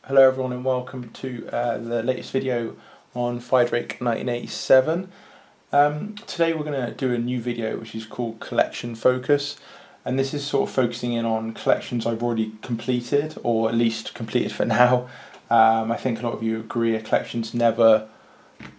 Hello everyone and welcome to the latest video on Friedrich 1987. Today we're going to do a new video which is called Collection Focus, and this is sort of focusing in on collections I've already completed, or at least completed for now. I think a lot of you agree a collection's never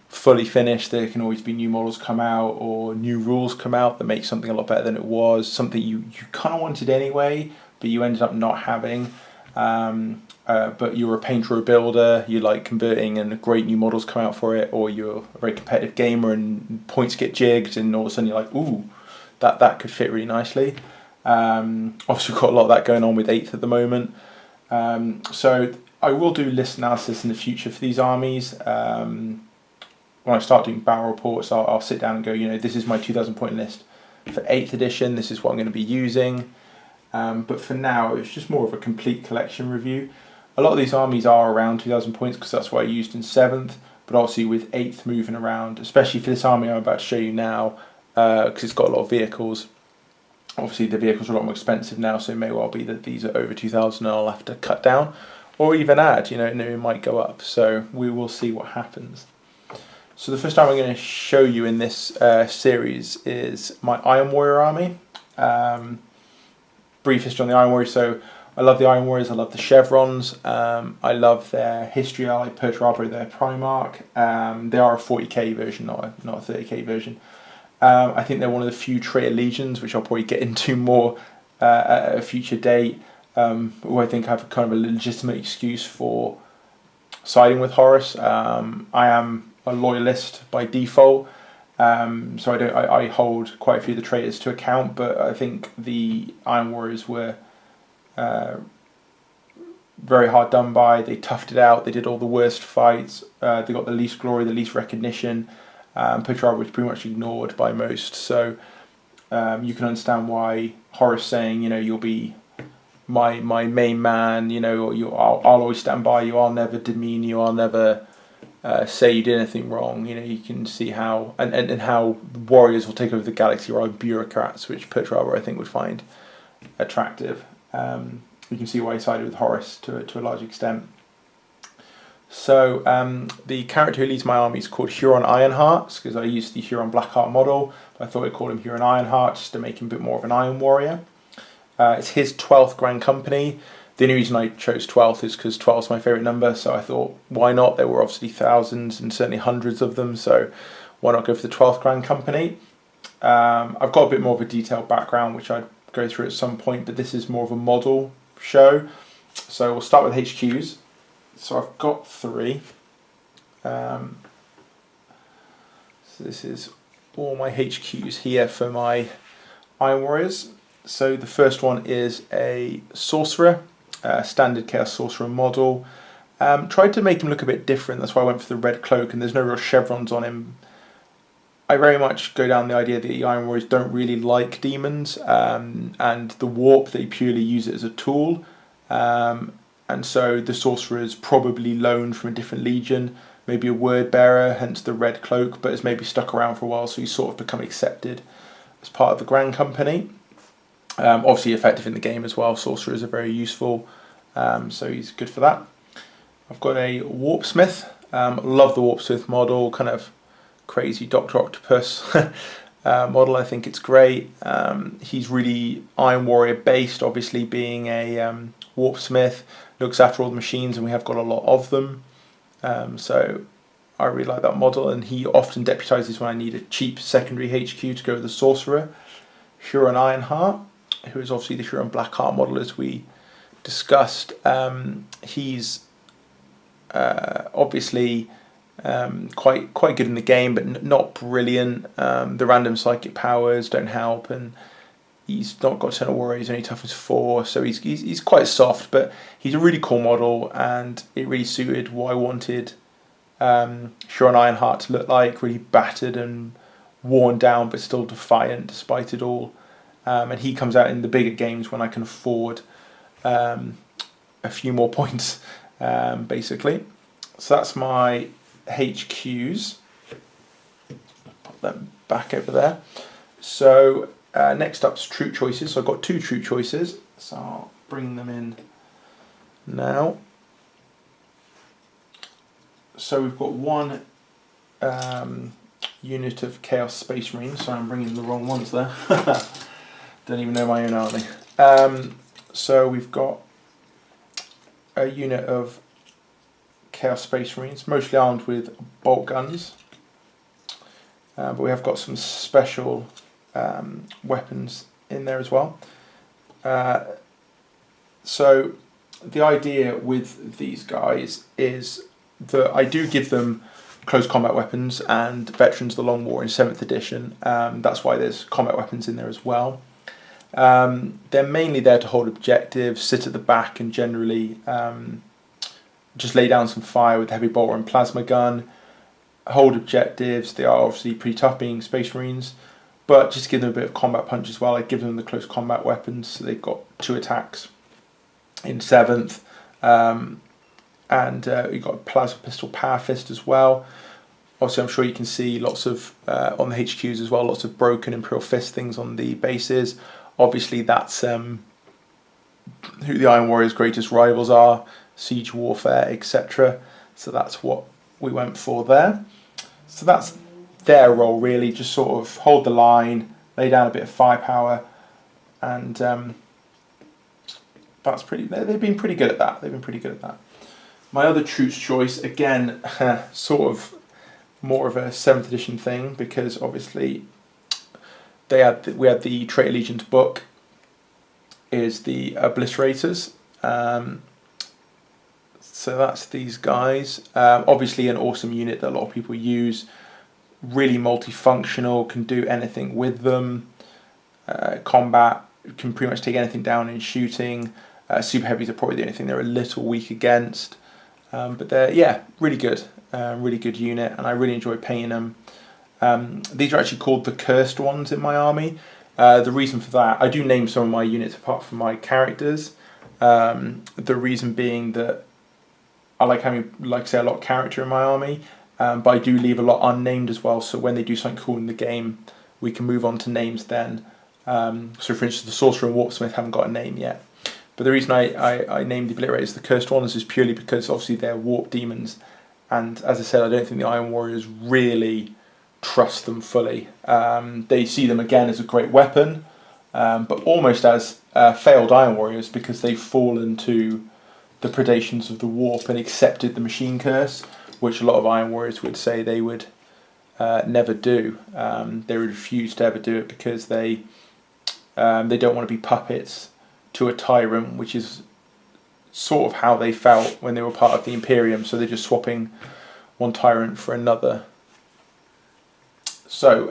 fully finished. There can always be new models come out or new rules come out that make something a lot better than it was, something you kind of wanted anyway but you ended up not having. But you're a painter or a builder, you like converting and great new models come out for it, or you're a very competitive gamer and points get jigged and all of a sudden you're like, ooh, that could fit really nicely. Obviously we've got a lot of that going on with 8th at the moment. So I will do list analysis in the future for these armies. When I start doing battle reports, I'll sit down and go, this is my 2,000 point list for 8th edition, this is what I'm going to be using. But for now, it's just more of a complete collection review. A lot of these armies are around 2,000 points because that's what I used in 7th, but obviously with 8th moving around, especially for this army I'm about to show you now, because it's got a lot of vehicles. Obviously the vehicles are a lot more expensive now, so it may well be that these are over 2,000 and I'll have to cut down, or even add, it might go up, so we will see what happens. So the first time I'm going to show you in this series is my Iron Warrior army. Brief history on the Iron Warriors. So I love the Iron Warriors, I love the chevrons, I love their history ally, Perturabo, their Primarch. They are a 40k version, not a 30k version. I think they're one of the few traitor legions, which I'll probably get into more at a future date, who I think have kind of a legitimate excuse for siding with Horus. I am a loyalist by default. So I hold quite a few of the traitors to account, but I think the Iron Warriors were very hard done by. They toughed it out, they did all the worst fights, they got the least glory, the least recognition. Perturabo was pretty much ignored by most, so you can understand why Horus saying, you'll be my main man, I'll always stand by you, I'll never demean you, I'll never say you did anything wrong. You can see how and how warriors will take over the galaxy rather than bureaucrats, which Perturabo I think would find attractive. You can see why he sided with Horus to a large extent. So the character who leads my army is called Huron Ironhearts, because I used the Huron Blackheart model, but I thought I'd call him Huron Ironhearts just to make him a bit more of an Iron Warrior. It's his 12th Grand Company. The only reason I chose 12th is because 12 is my favourite number, so I thought, why not? There were obviously thousands and certainly hundreds of them, so why not go for the 12th Grand Company? I've got a bit more of a detailed background, which I'd go through at some point, but this is more of a model show. So we'll start with HQs. So I've got 3. So this is all my HQs here for my Iron Warriors. So the first one is a Sorcerer. Standard Chaos Sorcerer model. Tried to make him look a bit different, that's why I went for the red cloak, and there's no real chevrons on him. I very much go down the idea that the Iron Warriors don't really like demons, and the warp, they purely use it as a tool, and so the Sorcerer is probably loaned from a different legion, maybe a word bearer, hence the red cloak, but has maybe stuck around for a while, so he's sort of become accepted as part of the Grand Company. Obviously effective in the game as well. Sorcerers are very useful, so he's good for that. I've got a Warpsmith. Love the Warpsmith model, kind of crazy Dr. Octopus model. I think it's great. He's really Iron Warrior based, obviously being a Warpsmith. Looks after all the machines, and we have got a lot of them. So I really like that model, and he often deputizes when I need a cheap secondary HQ to go with the Sorcerer. Huron Ironheart, who is obviously the Huron Blackheart model as we discussed. He's obviously quite good in the game, but not brilliant. The random psychic powers don't help, and he's not got Eternal Warrior, he's only toughness 4, so he's quite soft, but he's a really cool model, and it really suited what I wanted Huron Ironheart to look like, really battered and worn down, but still defiant despite it all. And he comes out in the bigger games when I can afford a few more points, basically. So that's my HQs. Put them back over there. So next up's troop choices. So I've got 2 troop choices. So I'll bring them in now. So we've got one unit of Chaos Space Marines. Sorry, I'm bringing the wrong ones there. Don't even know my own army. So we've got a unit of Chaos Space Marines, mostly armed with bolt guns. But we have got some special weapons in there as well. So the idea with these guys is that I do give them close combat weapons and Veterans of the Long War in 7th edition. That's why there's combat weapons in there as well. They're mainly there to hold objectives, sit at the back, and generally just lay down some fire with heavy bolter and plasma gun, hold objectives. They are obviously pretty tough being Space Marines, but just give them a bit of combat punch as well. I give them the close combat weapons, so they've got 2 attacks in 7th, and you've got a plasma pistol power fist as well. Obviously, I'm sure you can see lots of on the HQs as well, lots of broken Imperial Fist things on the bases. Obviously, that's who the Iron Warriors' greatest rivals are, siege warfare, etc. So that's what we went for there. So that's their role really, just sort of hold the line, lay down a bit of firepower, and that's pretty. They've been pretty good at that. They've been pretty good at that. My other troops choice, again, sort of more of a 7th edition thing, because obviously we had the Traitor Legion's book is the Obliterators. So that's these guys. Obviously an awesome unit that a lot of people use. Really multifunctional, can do anything with them. Combat, can pretty much take anything down in shooting. Super heavies are probably the only thing they're a little weak against. But they're, really good. Really good unit, and I really enjoy painting them. These are actually called the cursed ones in my army. The reason for that, I do name some of my units apart from my characters. The reason being that I like having, like I say, a lot of character in my army, but I do leave a lot unnamed as well, so when they do something cool in the game, we can move on to names then. So for instance, the Sorcerer and Warpsmith haven't got a name yet. But the reason I named the Obliterators the Cursed Ones is purely because obviously they're warp demons, and as I said, I don't think the Iron Warriors really trust them fully. They see them again as a great weapon, but almost as failed Iron Warriors, because they've fallen to the predations of the warp and accepted the machine curse, which a lot of Iron Warriors would say they would never do. They would refuse to ever do it because they don't want to be puppets to a tyrant, which is sort of how they felt when they were part of the Imperium, so they're just swapping one tyrant for another. So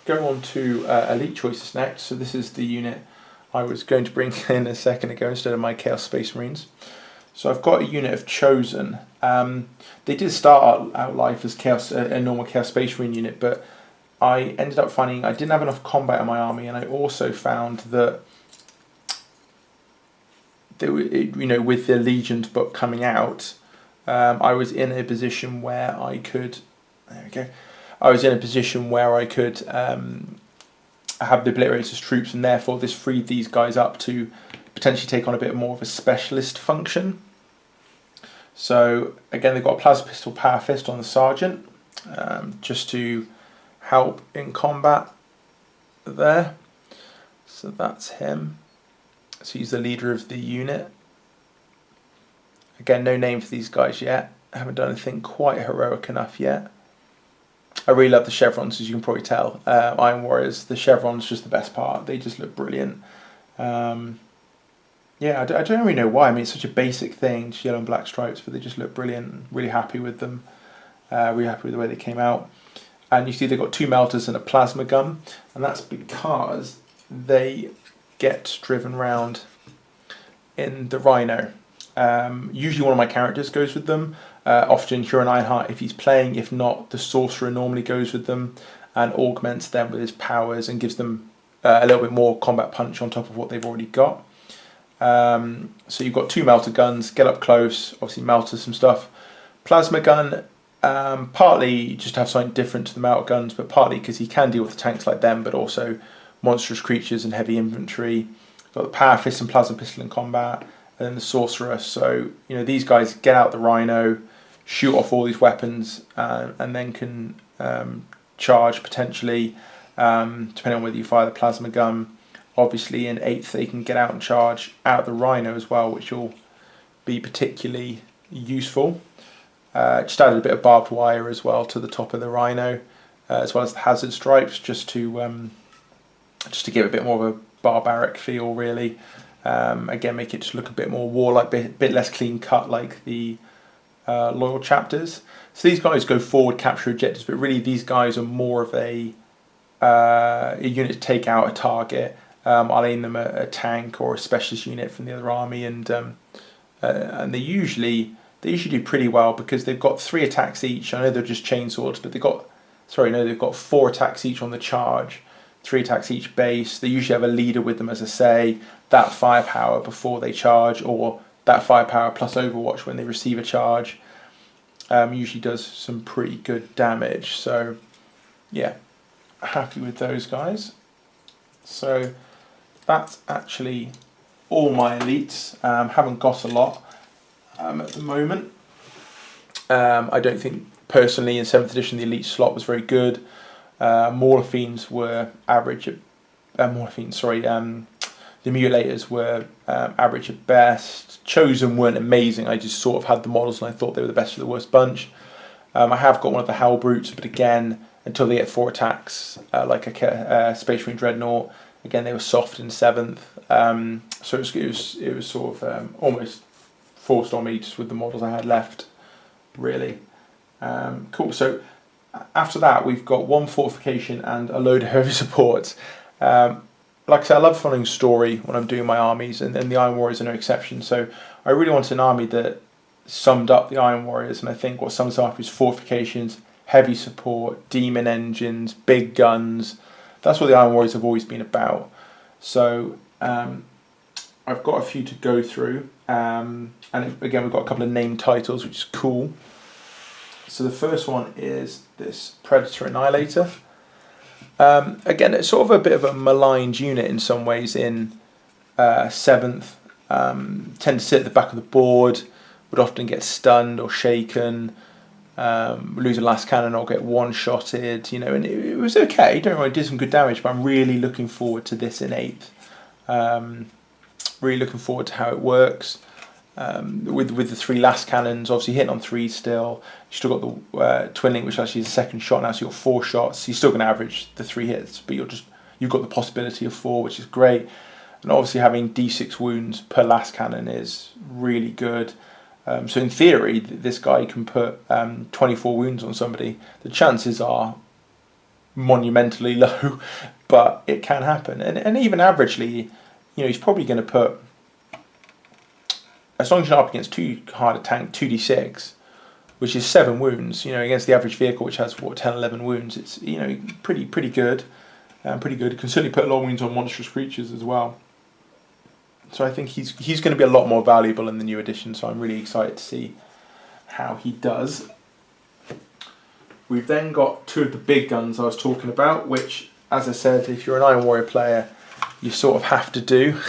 go on to elite choices next. So this is the unit I was going to bring in a second ago instead of my Chaos Space Marines. So I've got a unit of Chosen. They did start out life as a normal Chaos Space Marine unit, but I ended up finding I didn't have enough combat in my army, and I also found that with the Legion's book coming out, I was in a position where I could. There we go. I was in a position where I could have the Obliterators troops, and therefore this freed these guys up to potentially take on a bit more of a specialist function. So again, they've got a plasma pistol power fist on the sergeant, just to help in combat there. So that's him. So he's the leader of the unit. Again, no name for these guys yet. I haven't done anything quite heroic enough yet. I really love the chevrons, as you can probably tell. Iron Warriors, the chevrons just the best part. They just look brilliant. Yeah, I don't really know why. I mean, it's such a basic thing, just yellow and black stripes, but they just look brilliant. Really happy with them. Really happy with the way they came out. And you see they've got 2 melters and a plasma gun, and that's because they get driven around in the Rhino. Usually one of my characters goes with them. Often Huron Ironheart if he's playing. If not, the Sorcerer normally goes with them and augments them with his powers and gives them a little bit more combat punch on top of what they've already got. So you've got 2 melter guns, get up close, obviously melter some stuff. Plasma gun, partly just to have something different to the melter guns, but partly because he can deal with tanks like them, but also monstrous creatures and heavy infantry. Got the power fist and plasma pistol in combat, and then the Sorcerer. So these guys get out the Rhino, shoot off all these weapons and then can charge potentially, depending on whether you fire the plasma gun. Obviously in 8th they can get out and charge out the Rhino as well, which will be particularly useful. Just added a bit of barbed wire as well to the top of the Rhino, as well as the hazard stripes, just to give a bit more of a barbaric feel, really. Again, make it just look a bit more warlike, bit less clean cut like the loyal chapters. So these guys go forward, capture objectives, but really these guys are more of a unit to take out a target. I'll aim them at a tank or a specialist unit from the other army, and they usually do pretty well because they've got 3 attacks each. I know they're just chainswords, but they've got 4 attacks each on the charge, 3 attacks each base. They usually have a leader with them, as I say, that firepower before they charge, or that firepower plus Overwatch when they receive a charge. Usually does some pretty good damage. So yeah, happy with those guys. So that's actually all my elites. Haven't got a lot at the moment. I don't think personally in 7th edition the elite slot was very good. Mauler Fiends were average at the Mutilators were average at best. Chosen weren't amazing. I just sort of had the models and I thought they were the best of the worst bunch. I have got one of the Hell Brutes, but again, until they get 4 attacks, like a Space Marine Dreadnought, again they were soft in 7th. So it was sort of almost forced on me just with the models I had left, really. Cool. So after that, we've got 1 fortification and a load of heavy support. Like I said, I love following story when I'm doing my armies, and the Iron Warriors are no exception. So I really wanted an army that summed up the Iron Warriors, and I think what sums up is fortifications, heavy support, demon engines, big guns. That's what the Iron Warriors have always been about. So I've got a few to go through, and again we've got a couple of named titles, which is cool. So the first one is this Predator Annihilator. Again, it's sort of a bit of a maligned unit in some ways in 7th. Tend to sit at the back of the board, would often get stunned or shaken, lose a last cannon or get one-shotted, you know, and it was okay, don't worry, it did some good damage, but I'm really looking forward to this in 8th. Really looking forward to how it works. With the 3 last cannons, obviously hitting on 3 still. You still got the twin link, which actually is a second shot now, so you've got 4 shots. You're still going to average the 3 hits, but you've got the possibility of 4, which is great. And obviously having D6 wounds per last cannon is really good. So in theory, this guy can put 24 wounds on somebody. The chances are monumentally low, but it can happen. And even averagely, you know, he's probably going to put, as long as you're up against too hard a tank, 2d6, which is 7 wounds, you know, against the average vehicle, which has, what, 10, 11 wounds, it's, you know, pretty good. Pretty good. You can certainly put a lot of wounds on monstrous creatures as well. So I think he's going to be a lot more valuable in the new edition, so I'm really excited to see how he does. We've then got 2 of the big guns I was talking about, which, as I said, if you're an Iron Warrior player, you sort of have to do.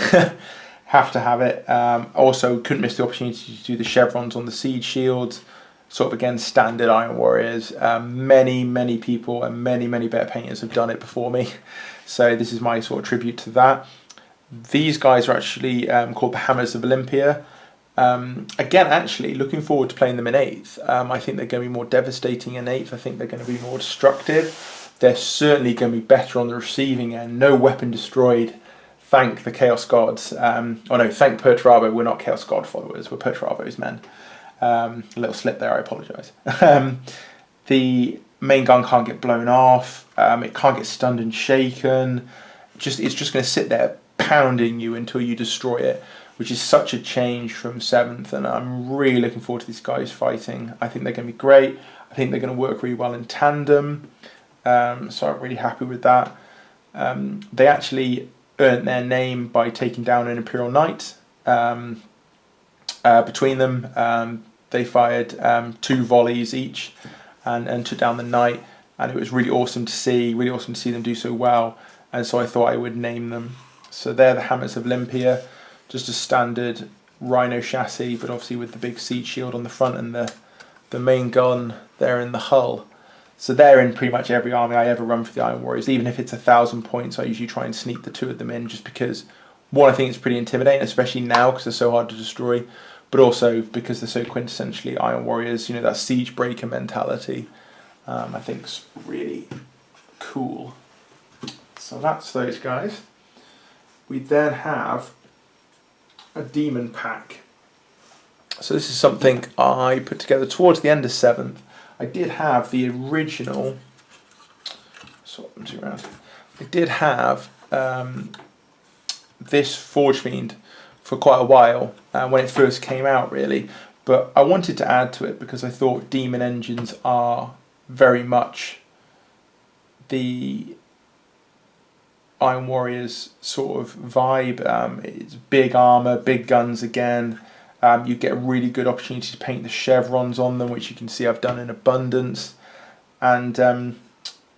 Have to have it. Also, couldn't miss the opportunity to do the chevrons on the siege shields. Sort of, again, standard Iron Warriors. Many people and many better painters have done it before me. So this is my sort of tribute to that. These guys are actually called the Hammers of Olympia. Again, actually, looking forward to playing them in 8th. I think they're going to be more devastating in 8th. I think they're going to be more destructive. They're certainly going to be better on the receiving end. No weapon destroyed. Thank the Chaos Gods. Thank Perturabo. We're not Chaos God followers. We're Perturabo's men. A little slip there, I apologise. The main gun can't get blown off. It can't get stunned and shaken. It's just going to sit there pounding you until you destroy it, which is such a change from 7th, and I'm really looking forward to these guys fighting. I think they're going to be great. I think they're going to work really well in tandem, so I'm really happy with that. They actually earned their name by taking down an Imperial Knight. Between them, they fired 2 volleys each and took down the Knight, and it was really awesome to see them do so well, and so I thought I would name them. So they're the Hammers of Olympia, just a standard Rhino chassis, but obviously with the big siege shield on the front and the the main gun there in the hull. So they're in pretty much every army I ever run for the Iron Warriors. Even if it's 1,000 points, I usually try and sneak the 2 of them in, just because, one, I think it's pretty intimidating, especially now because they're so hard to destroy, but also because they're so quintessentially Iron Warriors. You know, that siege breaker mentality, I think's really cool. So that's those guys. We then have a demon pack. So this is something I put together towards the end of 7th. I did have the original, swap them two around. I did have this Forge Fiend for quite a while when it first came out, really. But I wanted to add to it because I thought demon engines are very much the Iron Warriors sort of vibe. It's big armor, big guns again. You get a really good opportunity to paint the chevrons on them, which you can see I've done in abundance. And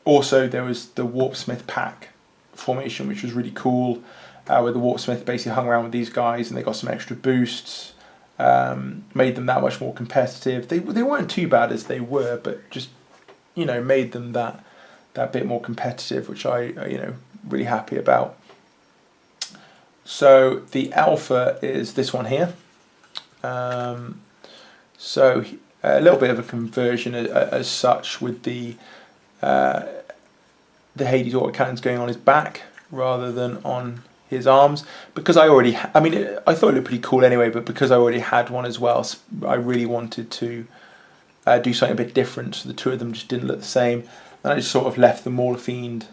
also there was the Warpsmith pack formation, which was really cool, where the Warpsmith basically hung around with these guys and they got some extra boosts, made them that much more competitive. They weren't too bad as they were, but just, you know, made them that bit more competitive, which I really happy about. So the alpha is this one here. So a little bit of a conversion as such, with the Hades autocannons going on his back rather than on his arms, because I already I thought it looked pretty cool anyway, but because I already had one as well, I really wanted to do something a bit different, so the 2 of them just didn't look the same, and I just sort of left the Mauler Fiend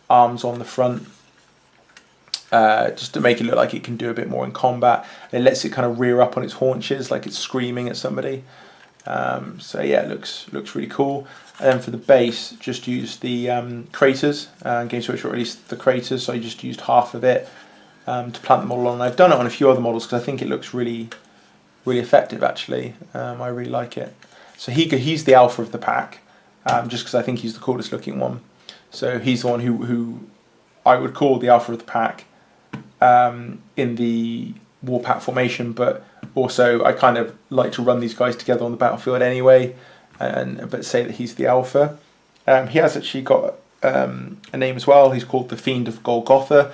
arms on the front, just to make it look like it can do a bit more in combat. And it lets it kind of rear up on its haunches like it's screaming at somebody. So yeah, it looks really cool. And then for the base, just used the craters. Games Workshop released the craters, so I just used half of it to plant the model on. And I've done it on a few other models because I think it looks really effective actually. I really like it. So he's the alpha of the pack, just because I think he's the coolest looking one. So he's the one who I would call the alpha of the pack in the Warpack formation, but also I kind of like to run these guys together on the battlefield anyway, but say that he's the alpha. He has actually got a name as well. He's called the Fiend of Golgotha.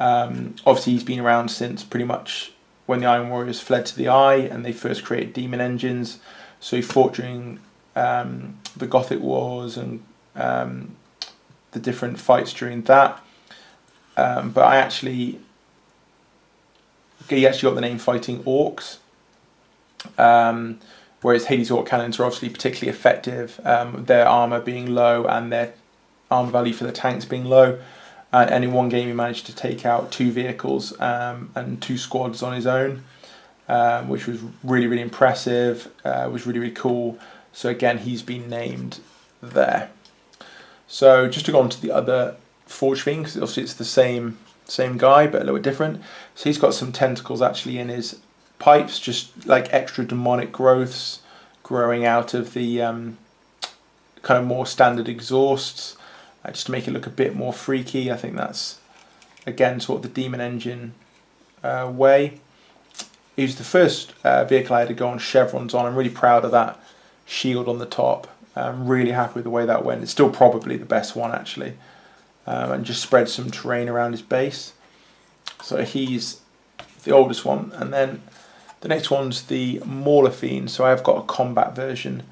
Obviously he's been around since pretty much when the Iron Warriors fled to the Eye and they first created demon engines. So he fought during the Gothic Wars and the different fights during that. But he actually got the name Fighting Orcs, whereas Hades Orc cannons are obviously particularly effective, their armour being low and their armour value for the tanks being low. And in one game he managed to take out 2 vehicles and 2 squads on his own, which was really impressive, was really cool. So again, he's been named there. So just to go on to the other Forge Fiend, because obviously it's the same guy but a little bit different. So he's got some tentacles actually in his pipes, just like extra demonic growths growing out of the kind of more standard exhausts, just to make it look a bit more freaky. I think that's again sort of the demon engine way. He was the first vehicle I had to go on chevrons on. I'm really proud of that shield on the top. I'm really happy with the way that went. It's still probably the best one actually. And just spread some terrain around his base. So he's the oldest one, and then the next one's the Mauler Fiend. So I've got a combat version.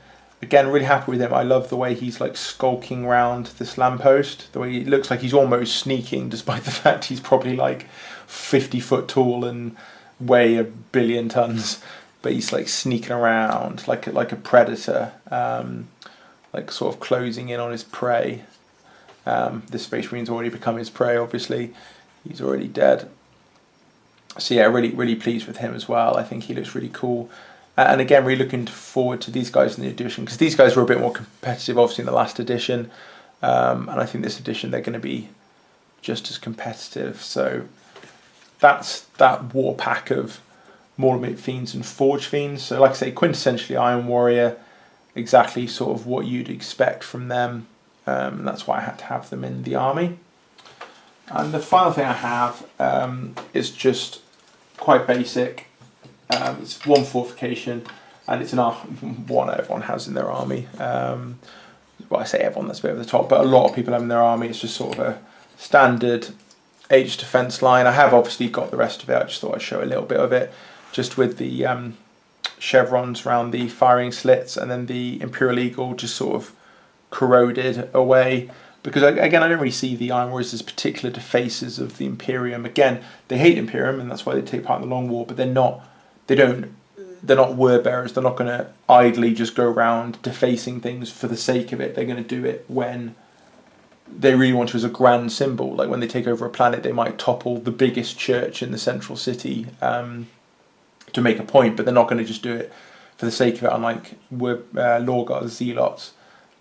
Again, really happy with him. I love the way he's like skulking around this lamppost. The way he looks like he's almost sneaking, despite the fact he's probably like 50 foot tall and weigh 1 billion tons. But he's like sneaking around like a predator, like sort of closing in on his prey. This Space Marine's already become his prey, obviously. He's already dead. So yeah, really pleased with him as well. I think he looks really cool. And again, really looking forward to these guys in the edition, because these guys were a bit more competitive, obviously, in the last edition. And I think this edition they're going to be just as competitive. So that's that war pack of Mauler Fiends and Forge Fiends. So like I say, quintessentially Iron Warrior, exactly sort of what you'd expect from them. And that's why I had to have them in the army. And the final thing I have is just quite basic. It's 1 fortification, and it's one everyone has in their army. Well, I say everyone, that's a bit over the top, but a lot of people have in their army. It's just sort of a standard Aegis defense line. I have obviously got the rest of it. I just thought I'd show a little bit of it, just with the chevrons around the firing slits, and then the Imperial Eagle just sort of corroded away. Because again, I don't really see the Iron Warriors as particular defacers of the Imperium. Again, they hate Imperium, and that's why they take part in the Long War. But they're not word bearers. They're not going to idly just go around defacing things for the sake of it. They're going to do it when they really want to, as a grand symbol. Like when they take over a planet, they might topple the biggest church in the central city to make a point, but they're not going to just do it for the sake of it, unlike Lorgar Zealots.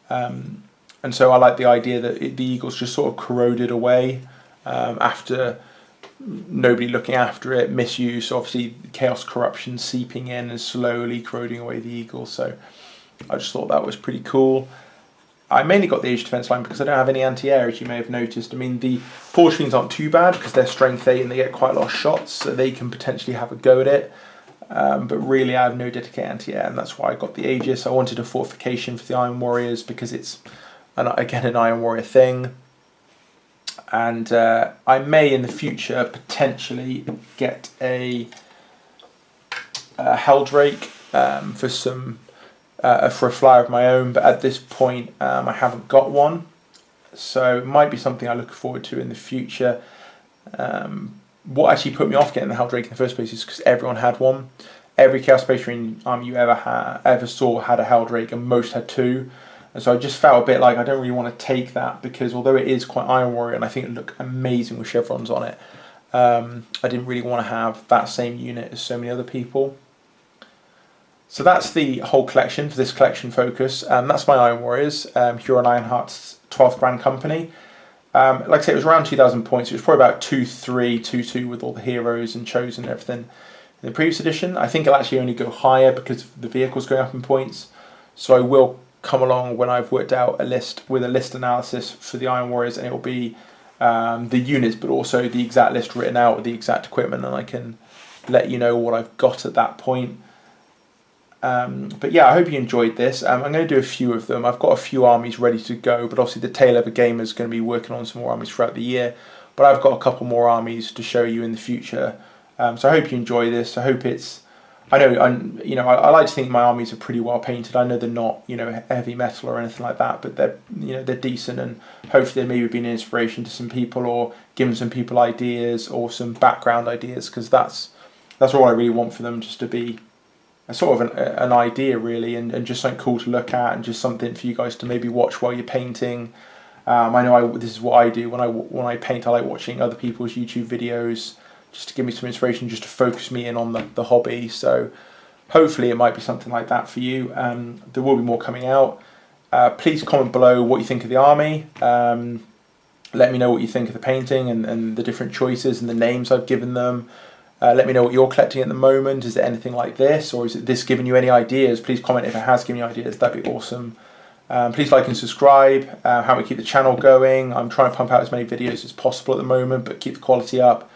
And so I like the idea that the Eagles just sort of corroded away after nobody looking after it, misuse, obviously chaos, corruption seeping in and slowly corroding away the Eagle. So I just thought that was pretty cool. I mainly got the Aegis defense line because I don't have any anti-air, as you may have noticed. I mean, the Forge Fiends aren't too bad because they're strength 8 and they get quite a lot of shots, so they can potentially have a go at it. But really I have no dedicated anti-air, and that's why I got the Aegis. I wanted a fortification for the Iron Warriors because it's, again, an Iron Warrior thing. And I may in the future potentially get a Helldrake for a flyer of my own, but at this point I haven't got one, so it might be something I look forward to in the future. What actually put me off getting the Helldrake in the first place is because everyone had one. Every Chaos Space Marine army you ever saw had a Helldrake, and most had 2. And so I just felt a bit like I don't really want to take that, because although it is quite Iron Warrior and I think it looked amazing with chevrons on it, I didn't really want to have that same unit as so many other people. So that's the whole collection for this collection focus. That's my Iron Warriors, Huron Ironhearts 12th Grand Company. Like I said, it was around 2,000 points. It was probably about 2-3, 2-2 with all the heroes and chosen and everything in the previous edition. I think it'll actually only go higher because the vehicle's going up in points. So I will come along when I've worked out a list with a list analysis for the Iron Warriors, and it will be the units, but also the exact list written out with the exact equipment, and I can let you know what I've got at that point. But yeah, I hope you enjoyed this. I'm going to do a few of them. I've got a few armies ready to go, but obviously the Tail Ever Gamer is going to be working on some more armies throughout the year. But I've got a couple more armies to show you in the future. So I hope you enjoy this. I hope it's. I I like to think my armies are pretty well painted. I know they're not, heavy metal or anything like that, but they're decent, and hopefully they maybe been an inspiration to some people, or given some people ideas or some background ideas, because that's all I really want for them, just to be a sort of an idea really, and just something cool to look at, and just something for you guys to maybe watch while you're painting. I know this is what I do when I paint. I like watching other people's YouTube videos, just to give me some inspiration, just to focus me in on the hobby. So hopefully it might be something like that for you. There will be more coming out. Please comment below what you think of the army. Let me know what you think of the painting and the different choices and the names I've given them. Let me know what you're collecting at the moment. Is there anything like this, or is this giving you any ideas? Please comment if it has given you ideas. That'd be awesome. Please like and subscribe. Help me keep the channel going. I'm trying to pump out as many videos as possible at the moment, but keep the quality up.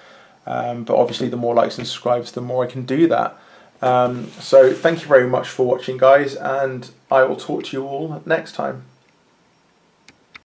But obviously the more likes and subscribes, the more I can do that. So thank you very much for watching, guys, and I will talk to you all next time.